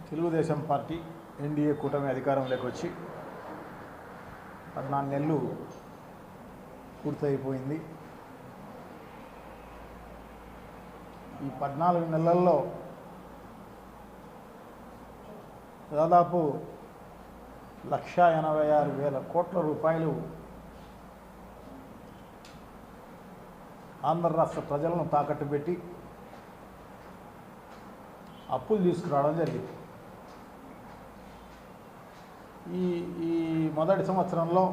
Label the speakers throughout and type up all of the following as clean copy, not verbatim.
Speaker 1: Telugu Desam party NDA కూటమి అధికారంలోకి వచ్చి 14 నెలలు పూర్తయిపోయింది. ఈ 14 నెలల్లో దాదాపు 1,86,000 కోట్ల రూపాయలు ఆంధ్ర రాష్ట్ర ప్రజలను తాకట్టు పెట్టి అప్పులు తీసుకురావడం జరిగింది. ఈ మొదటి సంవత్సరంలో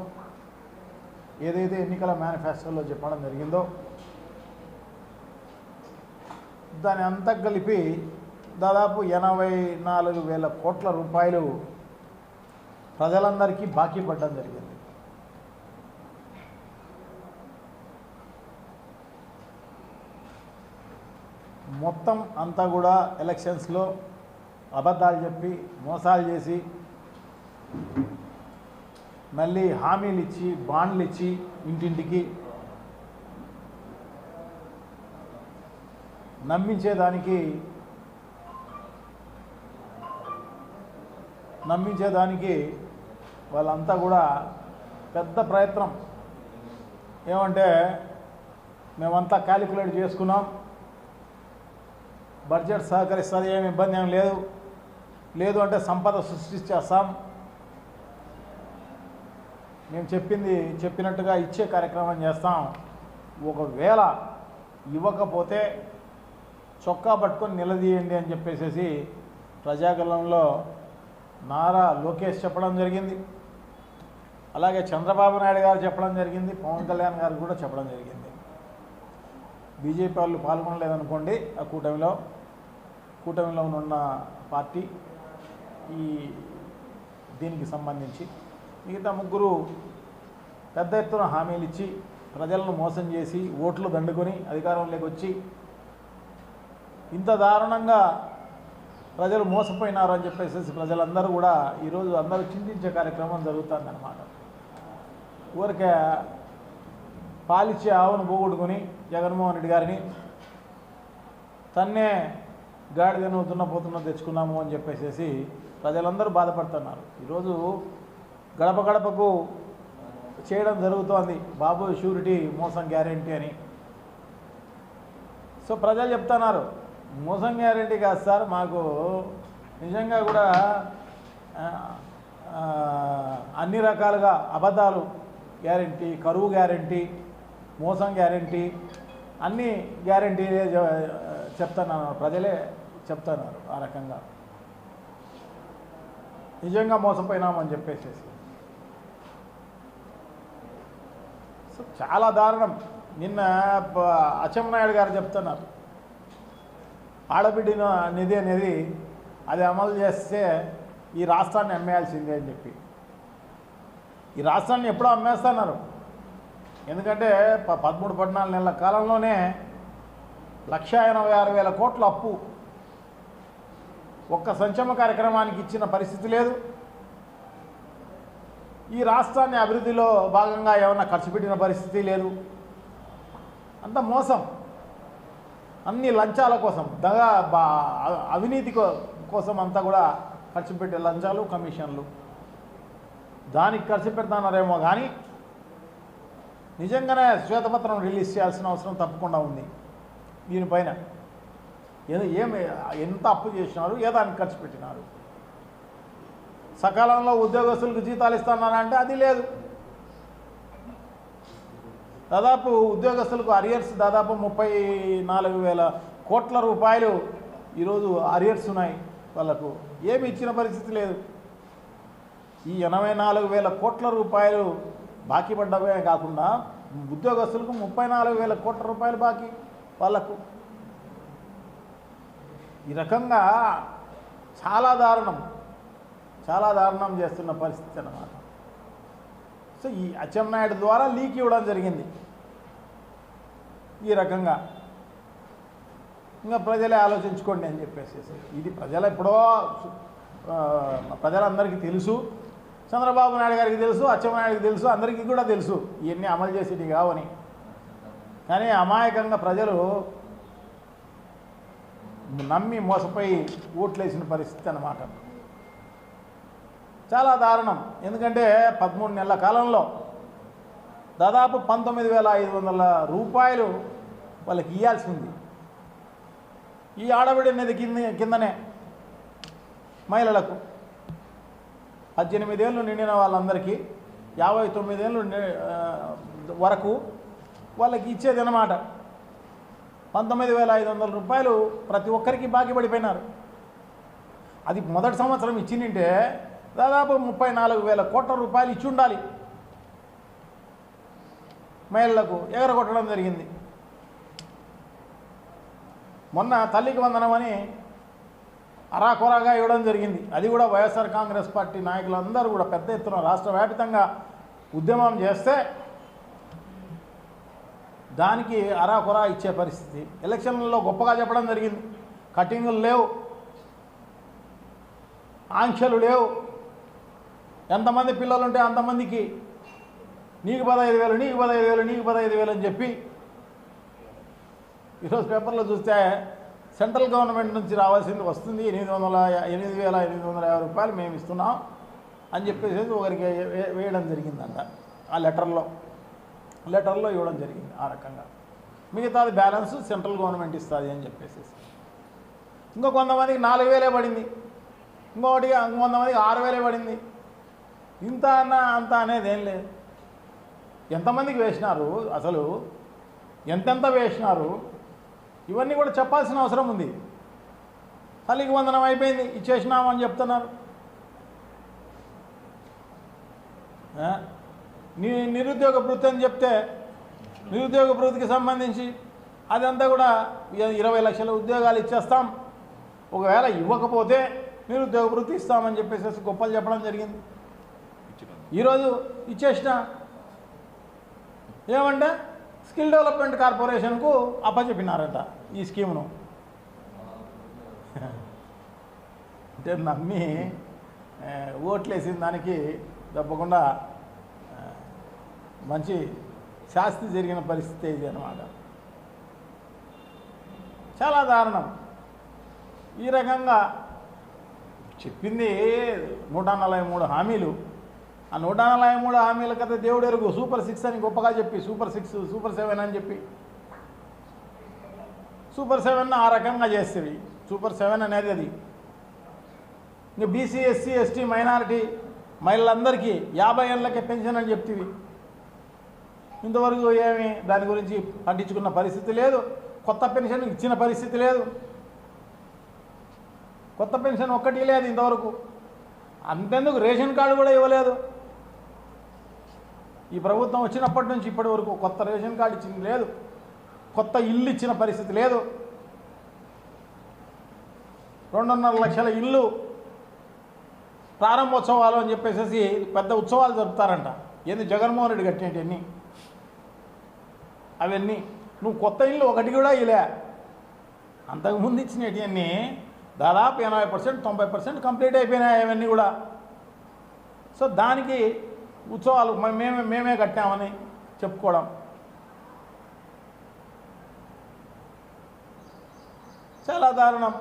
Speaker 1: ఏదైతే ఎన్నికల మేనిఫెస్టోలో చెప్పడం జరిగిందో దాని అంతా కలిపి దాదాపు 84,000 కోట్ల రూపాయలు ప్రజలందరికీ బాకీ పడడం జరిగింది. మొత్తం అంతా కూడా ఎలక్షన్స్లో అబద్ధాలు చెప్పి మోసాలు చేసి మళ్ళీ హామీలు ఇచ్చి బాండ్లు ఇచ్చి ఇంటింటికి నమ్మించేదానికి వాళ్ళంతా కూడా పెద్ద ప్రయత్నం. ఏమంటే మేమంతా క్యాలిక్యులేట్ చేసుకున్నాం, బడ్జెట్ సహకరిస్తుంది, ఏమి ఇబ్బంది ఏం లేదు అంటే సంపద సృష్టించేస్తాం, మేము చెప్పినట్టుగా ఇచ్చే కార్యక్రమం చేస్తాం, ఒకవేళ ఇవ్వకపోతే చొక్కా పట్టుకొని నిలదీయండి అని చెప్పేసి ప్రజాగలంలో నారా లోకేష్ చెప్పడం జరిగింది. అలాగే చంద్రబాబు నాయుడు గారు చెప్పడం జరిగింది, పవన్ కళ్యాణ్ గారు కూడా చెప్పడం జరిగింది. బీజేపీ వాళ్ళు పాల్గొనలేదనుకోండి ఆ కూటమిలో ఉన్న పార్టీ దీనికి సంబంధించి మిగతా ముగ్గురు పెద్ద ఎత్తున హామీలు ఇచ్చి ప్రజలను మోసం చేసి ఓట్లు దండుకొని అధికారంలోకి వచ్చి ఇంత దారుణంగా ప్రజలు మోసపోయినారు అని చెప్పేసి ప్రజలందరూ కూడా ఈరోజు అందరూ చింతించే కార్యక్రమం జరుగుతుందన్నమాట. ఊరికే పాలిచ్చే ఆవును పోగొట్టుకొని జగన్మోహన్ రెడ్డి గారిని తన్నే గాడిదను దున్నపోతున్న తెచ్చుకున్నాము అని చెప్పేసి ప్రజలందరూ బాధపడుతున్నారు. ఈరోజు గడప గడపకు చేయడం జరుగుతోంది బాబు షూరిటీ మోసం గ్యారెంటీ అని. సో ప్రజలు చెప్తున్నారు మోసం గ్యారెంటీ కాదు సార్, మాకు నిజంగా కూడా అన్ని రకాలుగా అబద్ధాలు గ్యారెంటీ, కరువు గ్యారెంటీ, మోసం గ్యారెంటీ, అన్ని గ్యారెంటీలే చెప్తున్నారు, ప్రజలే చెప్తున్నారు. ఆ రకంగా నిజంగా మోసపోయినామని చెప్పేసి సో చాలా దారుణం. నిన్న అచ్చెన్నాయుడు గారు చెప్తున్నారు ఆడబిడ్డ నిధి అనేది అది అమలు చేస్తే ఈ రాష్ట్రాన్ని అమ్మేయాల్సిందే అని చెప్పి. ఈ రాష్ట్రాన్ని ఎప్పుడో అమ్మేస్తున్నారు. ఎందుకంటే 13-14 నెలల కాలంలోనే 1,86,000 కోట్ల అప్పు ఒక్క సంక్షేమ కార్యక్రమానికి ఇచ్చిన పరిస్థితి లేదు. ఈ రాష్ట్రాన్ని అభివృద్ధిలో భాగంగా ఏమన్నా ఖర్చు పెట్టిన పరిస్థితి లేదు. అంత మోసం, అన్ని లంచాల కోసం, అవినీతి కోసం అంతా కూడా ఖర్చు పెట్టే లంచాలు, కమిషన్లు, దానికి ఖర్చు పెడతానారేమో కానీ నిజంగానే శ్వేతపత్రం రిలీజ్ చేయాల్సిన అవసరం తప్పకుండా ఉంది. దీనిపైన ఎంత అప్పు చేసినారు, ఏ దానికి ఖర్చు పెట్టినారు, సకాలంలో ఉద్యోగస్తులకు జీతాలు ఇస్తున్నారంటే అది లేదు. దాదాపు ఉద్యోగస్తులకు అరియర్స్ దాదాపు 34,000 కోట్ల రూపాయలు ఈరోజు అరియర్స్ ఉన్నాయి. వాళ్ళకు ఏమి ఇచ్చిన పరిస్థితి లేదు. ఈ 84,000 కోట్ల రూపాయలు బాకీ పడ్డవే కాకుండా ఉద్యోగస్తులకు 34,000 కోట్ల రూపాయలు బాకీ వాళ్ళకు. ఈ రకంగా చాలా దారుణం చేస్తున్న పరిస్థితి అన్నమాట. సో ఈ అచ్చెన్నాయుడు ద్వారా లీక్ ఇవ్వడం జరిగింది. ఈ రకంగా ఇంకా ప్రజలే ఆలోచించుకోండి అని చెప్పేసి ఇది ప్రజలందరికీ తెలుసు. చంద్రబాబు నాయుడు గారికి తెలుసు, అచ్చెన్నాయుడికి తెలుసు, అందరికీ కూడా తెలుసు ఇవన్నీ అమలు చేసేది కావని. కానీ అమాయకంగా ప్రజలు నమ్మి మోసపోయి ఓట్లేసిన పరిస్థితి అన్నమాట. చాలా దారుణం. ఎందుకంటే 13 నెలల కాలంలో దాదాపు 19,500 రూపాయలు వాళ్ళకి ఇవ్వాల్సింది. ఈ ఆడబిడ్డ అనేది కిందనే మహిళలకు 18 ఏళ్ళు నిండిన వాళ్ళందరికీ 59 ఏళ్ళు వరకు వాళ్ళకి ఇచ్చేది అన్నమాట. 19,500 రూపాయలు ప్రతి ఒక్కరికి బాకీ పడిపోయినారు. అది మొదటి సంవత్సరం ఇచ్చిందంటే దాదాపు 34,000 కోట్ల రూపాయలు ఇచ్చి ఉండాలి. మహిళలకు ఎగరగొట్టడం జరిగింది. మొన్న తల్లికి వందనం అని అరాకొరాగా ఇవ్వడం జరిగింది. అది కూడా వైఎస్ఆర్ కాంగ్రెస్ పార్టీ నాయకులందరూ కూడా పెద్ద ఎత్తున రాష్ట్ర వ్యాప్తంగా ఉద్యమం చేస్తే దానికి అరాకొరా ఇచ్చే పరిస్థితి. ఎలక్షన్లలో గొప్పగా చెప్పడం జరిగింది. కటింగులు లేవు, ఆంక్షలు లేవు, ఎంతమంది పిల్లలు ఉంటే అంతమందికి నీకు 15,000, నీకు 15,000, నీకు 15,000 అని చెప్పి ఈరోజు పేపర్లో చూస్తే సెంట్రల్ గవర్నమెంట్ నుంచి రావాల్సింది వస్తుంది 8,850 రూపాయలు మేము ఇస్తున్నాం అని చెప్పేసి ఒకరికి వేయడం జరిగిందంట. ఆ లెటర్లో ఇవ్వడం జరిగింది. ఆ రకంగా మిగతాది బ్యాలెన్స్ సెంట్రల్ గవర్నమెంట్ ఇస్తుంది అని చెప్పేసి. ఇంకో కొంతమందికి 4,000 పడింది, ఇంకొంతమందికి 6,000 పడింది. ఇంత అన్న అంత అనేది ఏం లేదు. ఎంతమందికి వేసినారు, అసలు ఎంతెంత వేసినారు, ఇవన్నీ కూడా చెప్పాల్సిన అవసరం ఉంది. తల్లికి వందనం అయిపోయింది, ఇచ్చేసినామని చెప్తున్నారు. నిరుద్యోగ భృతి అని చెప్తే నిరుద్యోగ భృతికి సంబంధించి అదంతా కూడా 20 లక్షల ఉద్యోగాలు ఇచ్చేస్తాం, ఒకవేళ ఇవ్వకపోతే నిరుద్యోగ భృతి ఇస్తామని చెప్పేసి గొప్పలు చెప్పడం జరిగింది. ఈరోజు ఇచ్చేసిన ఏమంటే స్కిల్ డెవలప్మెంట్ కార్పొరేషన్కు అప్పచెప్పినారట ఈ స్కీమ్ను. అంటే నమ్మి ఓట్లేసిన దానికి తప్పకుండా మంచి శాస్తి జరిగిన పరిస్థితి ఇది అన్నమాట. చాలా దారుణం. ఈ రకంగా చెప్పింది 143 హామీలు. ఆ 143 హామీల కథ దేవుడు ఎరుగు. సూపర్ 6 అని గొప్పగా చెప్పి సూపర్ 6, సూపర్ 7 అని చెప్పి సూపర్ 7 ఆ రకంగా చేస్తుంది. సూపర్ 7 అనేది అది. ఇంకా బీసీ, ఎస్సీ, ఎస్టీ, మైనారిటీ మహిళలందరికీ 50 ఏళ్ళకే పెన్షన్ అని చెప్తివి. ఇంతవరకు ఏమి దాని గురించి పట్టించుకున్న పరిస్థితి లేదు. కొత్త పెన్షన్ ఇచ్చిన పరిస్థితి లేదు. కొత్త పెన్షన్ ఒక్కటి లేదు ఇంతవరకు. అంతెందుకు రేషన్ కార్డు కూడా ఇవ్వలేదు. ఈ ప్రభుత్వం వచ్చినప్పటి నుంచి ఇప్పటి వరకు కొత్త రేషన్ కార్డు ఇచ్చింది లేదు, కొత్త ఇల్లు ఇచ్చిన పరిస్థితి లేదు. 2.5 లక్షల ఇల్లు ప్రారంభోత్సవాలు అని చెప్పేసి పెద్ద ఉత్సవాలు జరుపుతారంట. ఏంది జగన్మోహన్ రెడ్డి కట్టినవన్నీ అవన్నీ. నువ్వు కొత్త ఇల్లు ఒకటి కూడా ఇలే. అంతకుముందు ఇచ్చినవన్నీ దాదాపు 80%, 90% కంప్లీట్ అయిపోయినాయి అవన్నీ కూడా. సో దానికి ఉత్సవాలు మేమే కట్టామని చెప్పుకోవడం చాలా దారుణం.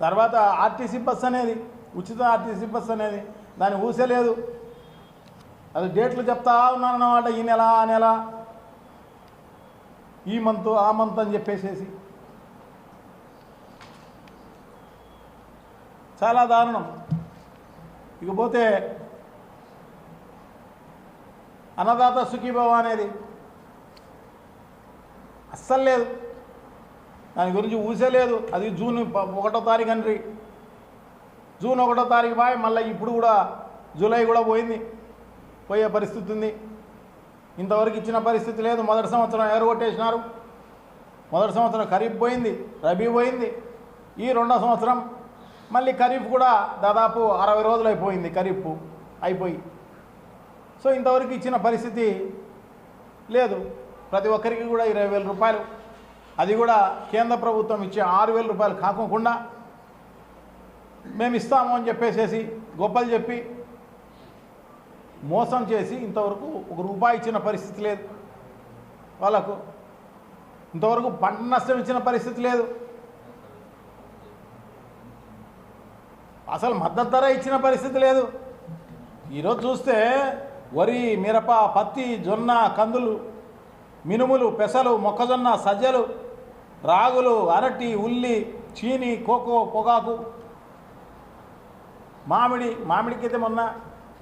Speaker 1: తర్వాత ఆర్టీసీ బస్ అనేది, ఉచిత ఆర్టీసీ బస్ అనేది దాన్ని ఊసేలేదు. అది డేట్లు చెప్తా ఉన్నారన్నమాట. ఈ నెల, ఆ నెల, ఈ మంత్, ఆ మంత్ అని చెప్పేసేసి చాలా దారుణం. ఇకపోతే అన్నదాత సుఖీభవ అనేది అస్సలు లేదు. దాని గురించి ఊసేలేదు. అది జూన్ 1వ తారీఖు అండి. జూన్ 1వ తారీఖు బాయ్. మళ్ళీ ఇప్పుడు కూడా జూలై కూడా పోయే పరిస్థితి ఉంది. ఇంతవరకు ఇచ్చిన పరిస్థితి లేదు. మొదటి సంవత్సరం ఎగరగొట్టేసినారు. మొదటి సంవత్సరం ఖరీఫ్ పోయింది, రబీ పోయింది. ఈ 2వ సంవత్సరం మళ్ళీ ఖరీఫ్ కూడా దాదాపు 60 రోజులు అయిపోయింది ఖరీఫ్ అయిపోయి. సో ఇంతవరకు ఇచ్చిన పరిస్థితి లేదు. ప్రతి ఒక్కరికి కూడా 20,000 రూపాయలు, అది కూడా కేంద్ర ప్రభుత్వం ఇచ్చే 6,000 రూపాయలు కాకుండా మేము ఇస్తాము అని చెప్పేసేసి గొప్పలు చెప్పి మోసం చేసి ఇంతవరకు ₹1 ఇచ్చిన పరిస్థితి లేదు. వాళ్ళకు ఇంతవరకు పంట నష్టం ఇచ్చిన పరిస్థితి లేదు. అసలు మద్దతు ధర ఇచ్చిన పరిస్థితి లేదు. ఈరోజు చూస్తే వరి, మిరప, పత్తి, జొన్న, కందులు, మినుములు, పెసలు, మొక్కజొన్న, సజ్జలు, రాగులు, అరటి, ఉల్లి, చీని, కోకో, పొగాకు, మామిడికైతే మొన్న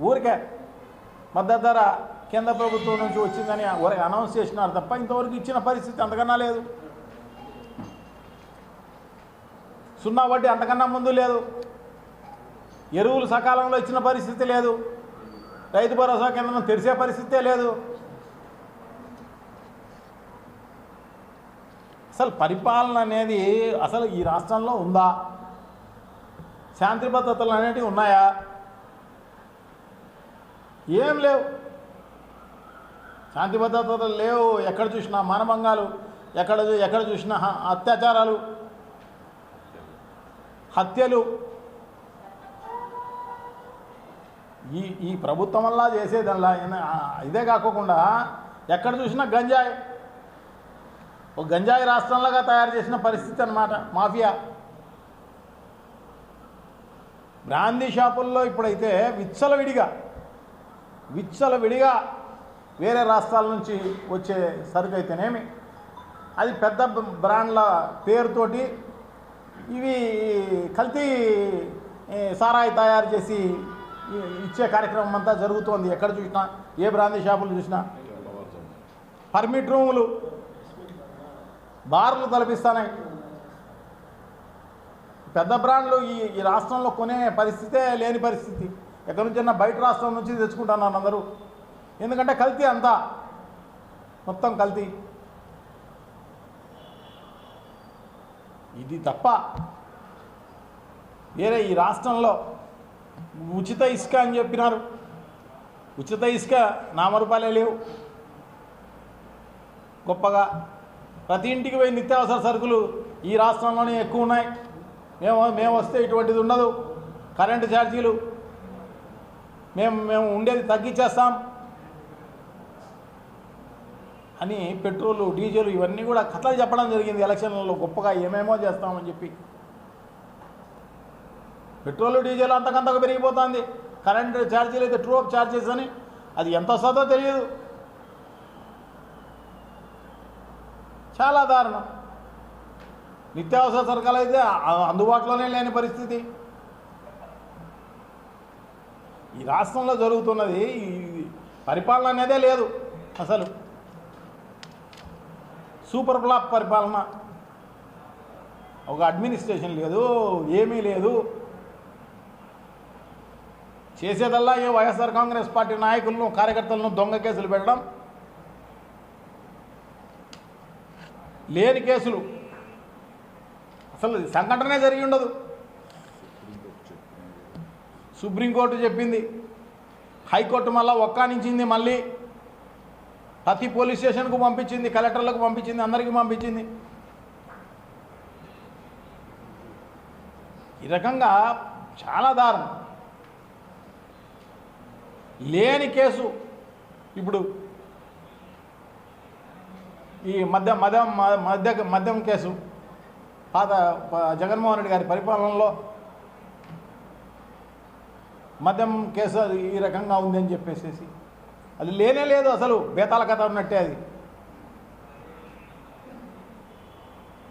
Speaker 1: ఊరికే మద్దతు ధర కేంద్ర ప్రభుత్వం నుంచి వచ్చిందని అనౌన్స్ చేసినారు తప్ప ఇంతవరకు ఇచ్చిన పరిస్థితి అంతకన్నా లేదు. 0 వడ్డీ అంతకన్నా ముందు లేదు. ఎరువులు సకాలంలో ఇచ్చిన పరిస్థితి లేదు. రైతు భరోసా కేంద్రం తెరిచే పరిస్థితే లేదు. అసలు పరిపాలన అనేది అసలు ఈ రాష్ట్రంలో ఉందా? శాంతి భద్రతలు అనేటివి ఉన్నాయా? ఏం లేవు. శాంతి భద్రతలు లేవు. ఎక్కడ చూసినా మానభంగాలు, ఎక్కడ చూసినా అత్యాచారాలు, హత్యలు. ఈ ప్రభుత్వం వల్ల చేసేదల్లా ఇదే కాకుండా ఎక్కడ చూసినా గంజాయి, ఒక గంజాయి రాష్ట్రంలాగా తయారు చేసిన పరిస్థితి అన్నమాట. మాఫియా బ్రాందీ షాపుల్లో ఇప్పుడైతే విచ్చలవిడిగా వేరే రాష్ట్రాల నుంచి వచ్చే సరుకు అయితేనేమి, అది పెద్ద బ్రాండ్ల పేరుతోటి ఇవి కల్తీ సారాయి తయారు చేసి ఇచ్చే కార్యక్రమం అంతా జరుగుతోంది. ఎక్కడ చూసినా, ఏ బ్రాందీ షాపులు చూసినా. పర్మిట్ రూములు, బార్లు తలపిస్తున్నాయి. పెద్ద బ్రాండ్లు ఈ రాష్ట్రంలో కొనే పరిస్థితే లేని పరిస్థితి. ఎక్కడి నుంచైనా బయట రాష్ట్రం నుంచి తెచ్చుకుంటున్నారు అందరూ. ఎందుకంటే కల్తీ అంతా, మొత్తం కల్తీ. ఇది తప్ప వేరే ఈ రాష్ట్రంలో ఉచిత ఇసుక అని చెప్పినారు. ఉచిత ఇసుక నామరూపాలే లేవు. గొప్పగా ప్రతి ఇంటికి పోయి నిత్యావసర సరుకులు ఈ రాష్ట్రంలోనే ఎక్కువ ఉన్నాయి. మేము వస్తే ఇటువంటిది ఉండదు. కరెంటు ఛార్జీలు మేము ఉండేది తగ్గించేస్తాం అని పెట్రోలు, డీజిల్ ఇవన్నీ కూడా కథలు చెప్పడం జరిగింది ఎలక్షన్లలో. గొప్పగా ఏమేమో చేస్తామని చెప్పి పెట్రోలు, డీజిల్ అంతకంతకు పెరిగిపోతుంది. కరెంటు ఛార్జీలు అయితే ట్రూ అప్ ఛార్జెస్ అని అది ఎంత వస్తుందో తెలియదు. చాలా దారుణం. నిత్యావసర సరుకులు అయితే అందుబాటులోనే లేని పరిస్థితి. ఈ రాష్ట్రంలో జరుగుతున్నది పరిపాలన అనేదే లేదు. అసలు సూపర్ బ్లాక్ పరిపాలన. ఒక అడ్మినిస్ట్రేషన్ లేదు, ఏమీ లేదు. చేసేదల్లా ఏ వైఎస్ఆర్ కాంగ్రెస్ పార్టీ నాయకులను, కార్యకర్తలను దొంగ కేసులు పెట్టడం, లేని కేసులు. అసలు సంఘటనే జరిగి ఉండదు. సుప్రీంకోర్టు చెప్పింది, హైకోర్టు మళ్ళీ ఒక్కానించింది, మళ్ళీ ప్రతి పోలీస్ స్టేషన్కు పంపించింది, కలెక్టర్లకు పంపించింది, అందరికీ పంపించింది. ఈ రకంగా చాలా దారుణం. లేని కేసు ఇప్పుడు ఈ మద్యం కేసు పాత జగన్మోహన్ రెడ్డి గారి పరిపాలనలో మద్యం కేసు ఈ రకంగా ఉందని చెప్పేసి అది లేనే లేదు. అసలు బేతాల కథ ఉన్నట్టే అది.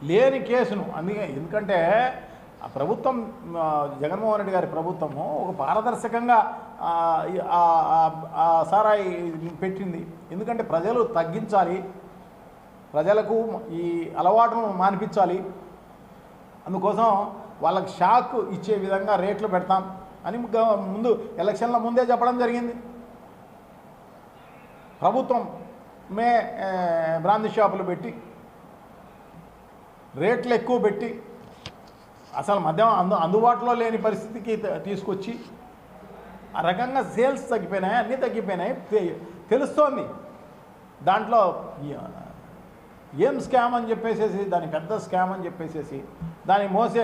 Speaker 1: లేని కేసును అందుకే, ఎందుకంటే ఆ ప్రభుత్వం, జగన్మోహన్ రెడ్డి గారి ప్రభుత్వము ఒక పారదర్శకంగా సారాయి పెట్టింది. ఎందుకంటే ప్రజలు తగ్గించాలి, ప్రజలకు ఈ అలవాటును మానిపించాలి. అందుకోసం వాళ్ళకి షాక్ ఇచ్చే విధంగా రేట్లు పెడతాం అని ముందు ఎలక్షన్ల ముందే చెప్పడం జరిగింది. ప్రభుత్వం బ్రాందీ షాపులు పెట్టి రేట్లు ఎక్కువ పెట్టి అసలు మద్యం అందుబాటులో లేని పరిస్థితికి తీసుకొచ్చి ఆ రకంగా సేల్స్ తగ్గిపోయినాయి, అన్నీ తగ్గిపోయినాయి. తెలుస్తోంది. దాంట్లో ఏం స్కామ్ అని చెప్పేసి, దాని పెద్ద స్కామ్ అని చెప్పేసి దాన్ని మోసే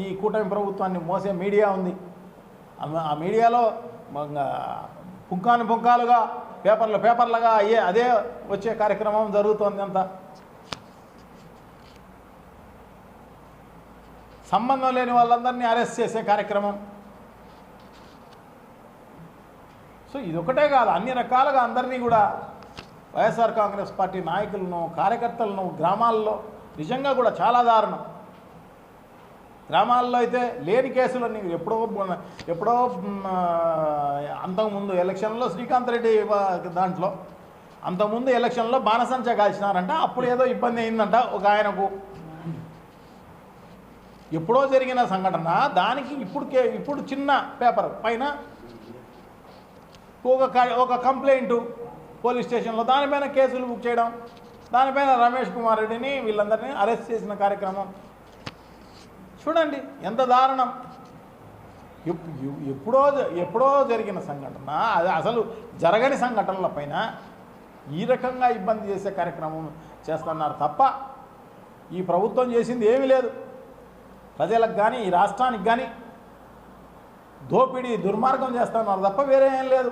Speaker 1: ఈ కూటమి ప్రభుత్వాన్ని మోసే మీడియా ఉంది. ఆ మీడియాలో పుంకాలుగా పేపర్లుగా అదే వచ్చే కార్యక్రమం జరుగుతోంది. అంతా సంబంధం లేని వాళ్ళందరినీ అరెస్ట్ చేసే కార్యక్రమం. సో ఇదొకటే కాదు, అన్ని రకాలుగా అందరినీ కూడా వైఎస్ఆర్ కాంగ్రెస్ పార్టీ నాయకులను, కార్యకర్తలను గ్రామాల్లో నిజంగా కూడా చాలా దారుణం. గ్రామాల్లో అయితే లేని కేసులన్నీ ఎప్పుడో అంతకుముందు ఎలక్షన్లో శ్రీకాంత్ రెడ్డి దాంట్లో అంతకుముందు ఎలక్షన్లో బాణసంచా కాల్చినారంట. అప్పుడు ఏదో ఇబ్బంది అయిందంట ఒక ఆయనకు. ఎప్పుడో జరిగిన సంఘటన దానికి ఇప్పుడు చిన్న పేపర్ పైన ఒక కంప్లైంటు పోలీస్ స్టేషన్లో దానిపైన కేసులు బుక్ చేయడం, దానిపైన రమేష్ కుమార్ రెడ్డిని వీళ్ళందరినీ అరెస్ట్ చేసిన కార్యక్రమం చూడండి ఎంత దారుణం. ఎప్పుడో జరిగిన సంఘటన, అది అసలు జరగని సంఘటనల పైన ఈ రకంగా ఇబ్బంది చేసే కార్యక్రమం చేస్తున్నారు తప్ప ఈ ప్రభుత్వం చేసింది ఏమీ లేదు. ప్రజలకు కానీ ఈ రాష్ట్రానికి కానీ దోపిడీ దుర్మార్గం చేస్తున్నారు తప్ప వేరే ఏం లేదు.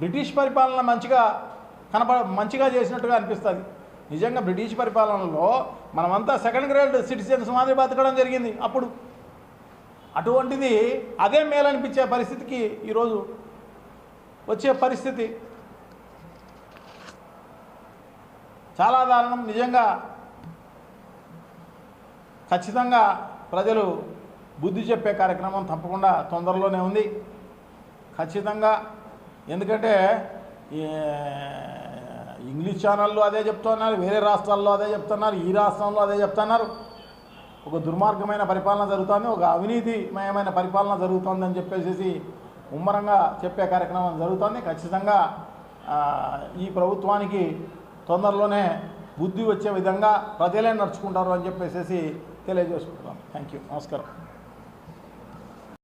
Speaker 1: బ్రిటిష్ పరిపాలన మంచిగా చేసినట్టుగా అనిపిస్తుంది. నిజంగా బ్రిటిష్ పరిపాలనలో మనమంతా సెకండ్ గ్రేడ్ సిటిజన్స్ మాదిరి బతకడం జరిగింది. అప్పుడు అటువంటిది అదే మేలనిపించే పరిస్థితికి ఈరోజు వచ్చే పరిస్థితి చాలా దారుణం. నిజంగా ఖచ్చితంగా ప్రజలు బుద్ధి చెప్పే కార్యక్రమం తప్పకుండా తొందరలోనే ఉంది ఖచ్చితంగా. ఎందుకంటే ఇంగ్లీష్ ఛానళ్ళు అదే చెప్తున్నారు, వేరే రాష్ట్రాల్లో అదే చెప్తున్నారు, ఈ రాష్ట్రంలో అదే చెప్తున్నారు. ఒక దుర్మార్గమైన పరిపాలన జరుగుతుంది, ఒక అవినీతిమయమైన పరిపాలన జరుగుతుందని చెప్పేసి ముమ్మరంగా చెప్పే కార్యక్రమం జరుగుతుంది. ఖచ్చితంగా ఈ ప్రభుత్వానికి తొందరలోనే బుద్ధి వచ్చే విధంగా ప్రజలే నడుచుకుంటారు అని చెప్పేసి తెలియజేసుకుంటున్నాం. Thank you. నమస్కారం.